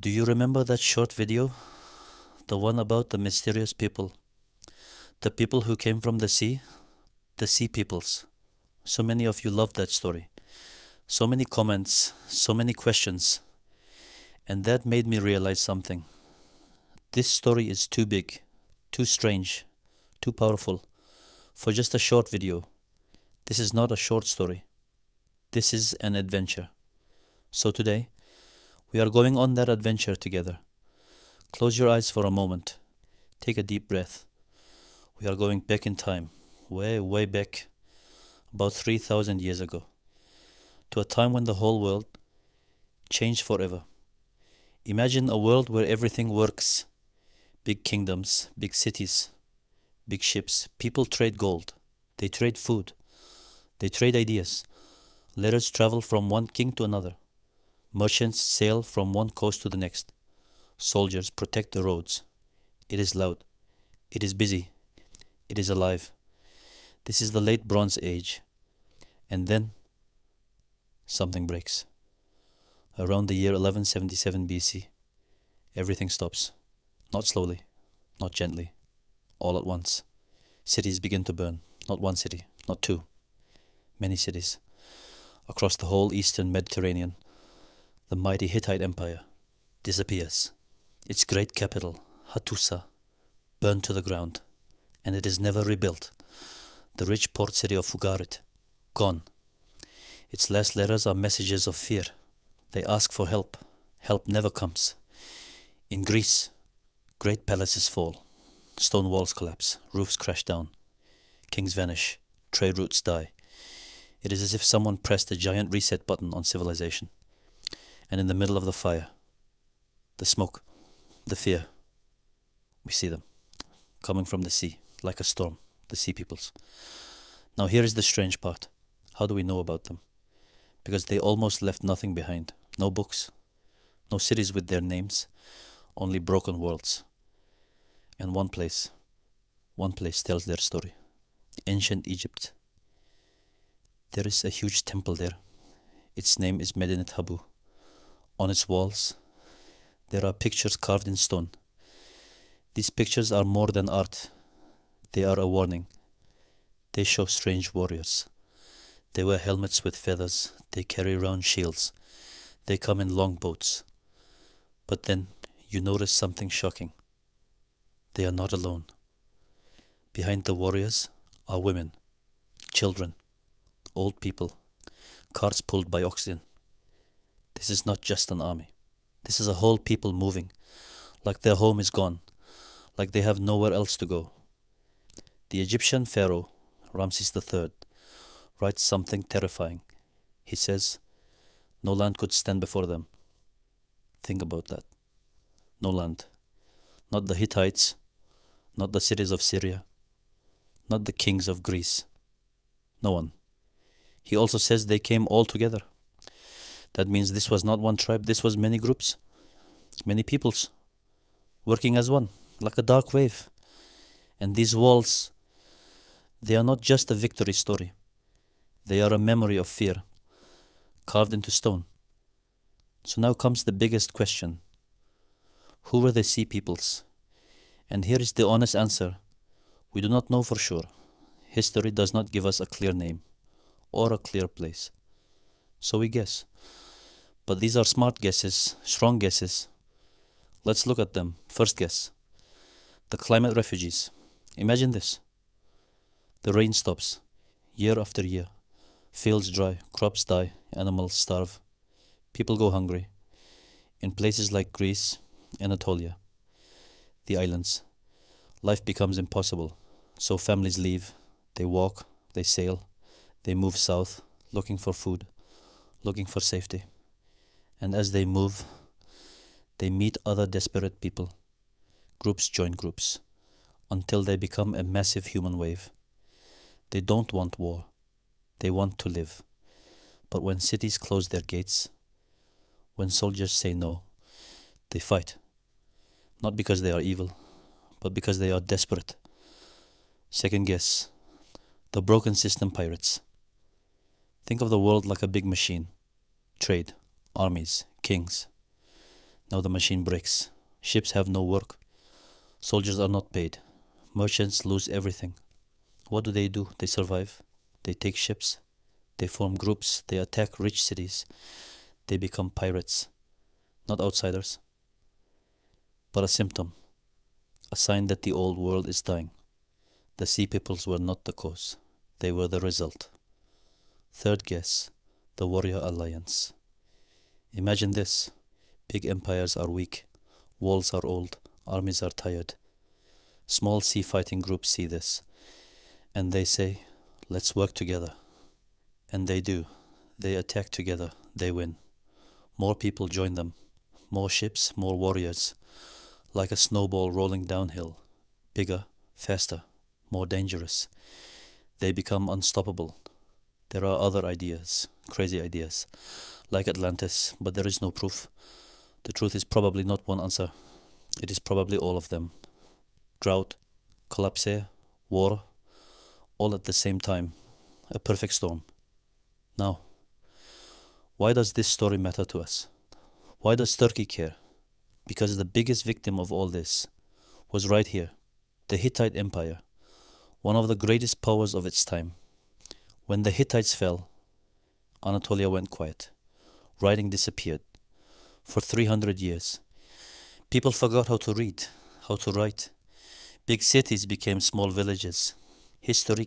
Do you remember that short video? The one about the mysterious people? The people who came from the sea? The sea peoples. So many of you loved that story. So many comments, so many questions. And that made me realize something. This story is too big, too strange, too powerful for just a short video. This is not a short story. This is an adventure. So today, we are going on that adventure together. Close your eyes for a moment. Take a deep breath. We are going back in time, way, way back, about 3,000 years ago, to a time when the whole world changed forever. Imagine a world where everything works. Big kingdoms, big cities, big ships. People trade gold. They trade food. They trade ideas. Letters travel from one king to another. Merchants sail from one coast to the next. Soldiers protect the roads. It is loud. It is busy. It is alive. This is the late Bronze Age. And then something breaks. Around the year 1177 BC, everything stops. Not slowly, not gently, all at once. Cities begin to burn. Not one city, not two. Many cities. Across the whole eastern Mediterranean, the mighty Hittite Empire disappears. Its great capital, Hattusa, burned to the ground, and it is never rebuilt. The rich port city of Ugarit, gone. Its last letters are messages of fear. They ask for help. Help never comes. In Greece, great palaces fall. Stone walls collapse. Roofs crash down. Kings vanish. Trade routes die. It is as if someone pressed a giant reset button on civilization. And in the middle of the fire, the smoke, the fear, we see them, coming from the sea, like a storm, the sea peoples. Now here is the strange part. How do we know about them? Because they almost left nothing behind. No books, no cities with their names, only broken worlds. And one place tells their story. Ancient Egypt. There is a huge temple there. Its name is Medinet Habu. On its walls, there are pictures carved in stone. These pictures are more than art. They are a warning. They show strange warriors. They wear helmets with feathers. They carry round shields. They come in long boats. But then you notice something shocking. They are not alone. Behind the warriors are women, children, old people, carts pulled by oxen. This is not just an army. This is a whole people moving, like their home is gone, like they have nowhere else to go. The Egyptian pharaoh, Ramses III, writes something terrifying. He says, no land could stand before them. Think about that. No land. Not the Hittites, not the cities of Syria, not the kings of Greece. No one. He also says they came all together. That means this was not one tribe, this was many groups, many peoples, working as one, like a dark wave. And these walls, they are not just a victory story. They are a memory of fear, carved into stone. So now comes the biggest question. Who were the sea peoples? And here is the honest answer. We do not know for sure. History does not give us a clear name or a clear place. So we guess. But these are smart guesses, strong guesses. Let's look at them. First guess. The climate refugees. Imagine this. The rain stops, year after year. Fields dry, crops die, animals starve. People go hungry. In places like Greece, Anatolia, the islands, life becomes impossible. So families leave, they walk, they sail, they move south, looking for food, looking for safety. And as they move, they meet other desperate people. Groups join groups, until they become a massive human wave. They don't want war. They want to live. But when cities close their gates, when soldiers say no, they fight. Not because they are evil, but because they are desperate. Second guess. The broken system pirates. Think of the world like a big machine. Trade, armies, kings. Now the machine breaks. Ships have no work. Soldiers are not paid. Merchants lose everything. What do? They survive. They take ships. They form groups. They attack rich cities. They become pirates. Not outsiders, but a symptom, a sign that the old world is dying. The sea peoples were not the cause. They were the result. Third guess, the warrior alliance. Imagine this. Big empires are weak. Walls are old. Armies are tired. Small sea fighting groups see this. And they say, let's work together. And they do. They attack together. They win. More people join them. More ships, more warriors. Like a snowball rolling downhill. Bigger, faster, more dangerous. They become unstoppable. There are other ideas, crazy ideas, like Atlantis, but there is no proof. The truth is probably not one answer. It is probably all of them. Drought, collapse, war, all at the same time. A perfect storm. Now, why does this story matter to us? Why does Turkey care? Because the biggest victim of all this was right here, the Hittite Empire, one of the greatest powers of its time. When the Hittites fell, Anatolia went quiet. Writing disappeared. For 300 years, people forgot how to read, how to write. Big cities became small villages. History